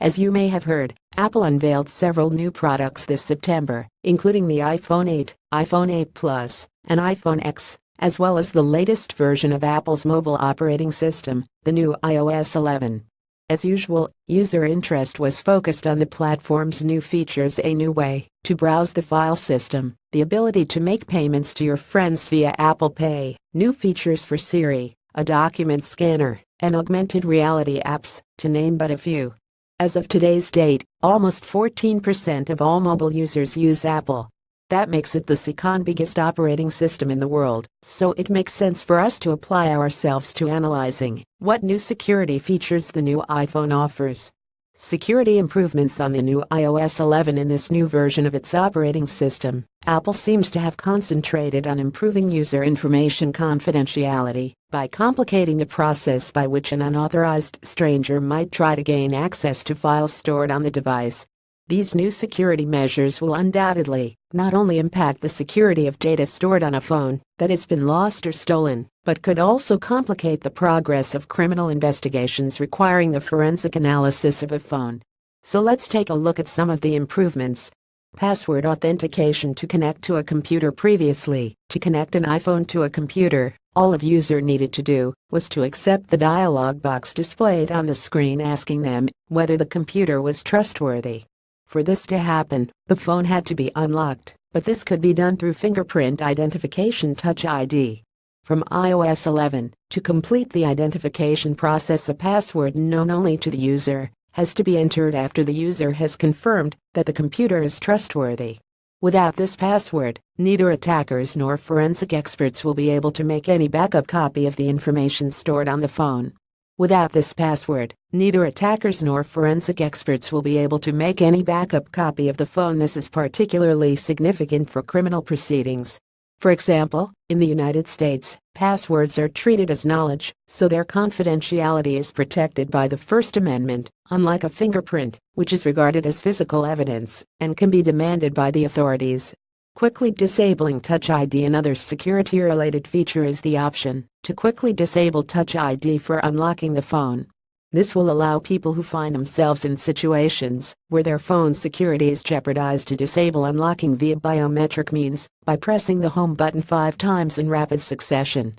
As you may have heard, Apple unveiled several new products this September, including the iPhone 8, iPhone 8 Plus, and iPhone X, as well as the latest version of Apple's mobile operating system, the new iOS 11. As usual, user interest was focused on the platform's new features: a new way to browse the file system, the ability to make payments to your friends via Apple Pay, new features for Siri, a document scanner, and augmented reality apps, to name but a few. As of today's date, almost 14% of all mobile users use Apple. That makes it the second biggest operating system in the world, so it makes sense for us to apply ourselves to analyzing what new security features the new iPhone offers. Security improvements on the new iOS 11. In this new version of its operating system, Apple seems to have concentrated on improving user information confidentiality by complicating the process by which an unauthorized stranger might try to gain access to files stored on the device. These new security measures will undoubtedly not only impact the security of data stored on a phone that has been lost or stolen, but could also complicate the progress of criminal investigations requiring the forensic analysis of a phone. So let's take a look at some of the improvements. Password authentication to connect to a computer. Previously, to connect an iPhone to a computer, all a user needed to do was to accept the dialog box displayed on the screen asking them whether the computer was trustworthy. For this to happen, the phone had to be unlocked, but this could be done through fingerprint identification Touch ID. From iOS 11, to complete the identification process, a password known only to the user has to be entered after the user has confirmed that the computer is trustworthy. Without this password, neither attackers nor forensic experts will be able to make any backup copy of the information stored on the phone. Without this password, neither attackers nor forensic experts will be able to make any backup copy of the phone. This is particularly significant for criminal proceedings. For example, in the United States, passwords are treated as knowledge, so their confidentiality is protected by the First Amendment, unlike a fingerprint, which is regarded as physical evidence and can be demanded by the authorities. Quickly disabling Touch ID. Another security-related feature is the option to quickly disable Touch ID for unlocking the phone. This will allow people who find themselves in situations where their phone's security is jeopardized to disable unlocking via biometric means by pressing the home button 5 times in rapid succession.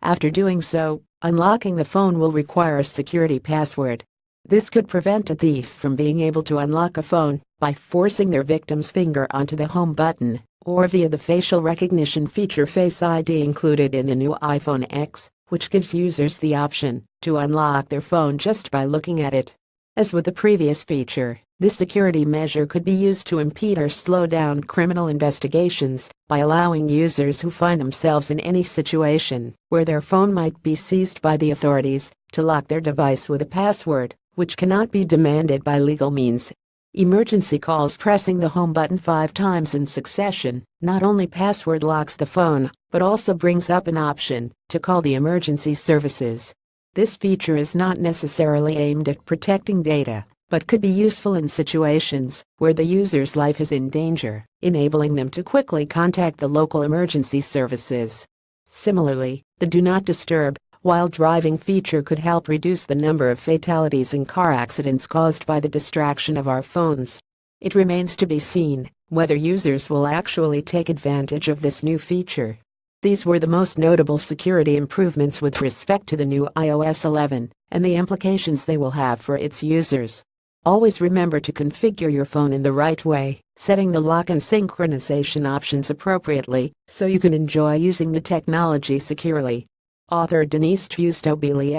After doing so, unlocking the phone will require a security password. This could prevent a thief from being able to unlock a phone by forcing their victim's finger onto the home button, or via the facial recognition feature Face ID included in the new iPhone X, which gives users the option to unlock their phone just by looking at it. As with the previous feature, this security measure could be used to impede or slow down criminal investigations by allowing users who find themselves in any situation where their phone might be seized by the authorities to lock their device with a password, which cannot be demanded by legal means. Emergency calls. Pressing the home button 5 times in succession not only password locks the phone, but also brings up an option to call the emergency services. This feature is not necessarily aimed at protecting data, but could be useful in situations where the user's life is in danger, enabling them to quickly contact the local emergency services. Similarly, the Do Not Disturb while driving feature could help reduce the number of fatalities in car accidents caused by the distraction of our phones. It remains to be seen whether users will actually take advantage of this new feature. These were the most notable security improvements with respect to the new iOS 11 and the implications they will have for its users. Always remember to configure your phone in the right way, setting the lock and synchronization options appropriately so you can enjoy using the technology securely. Author Denise Trustobili.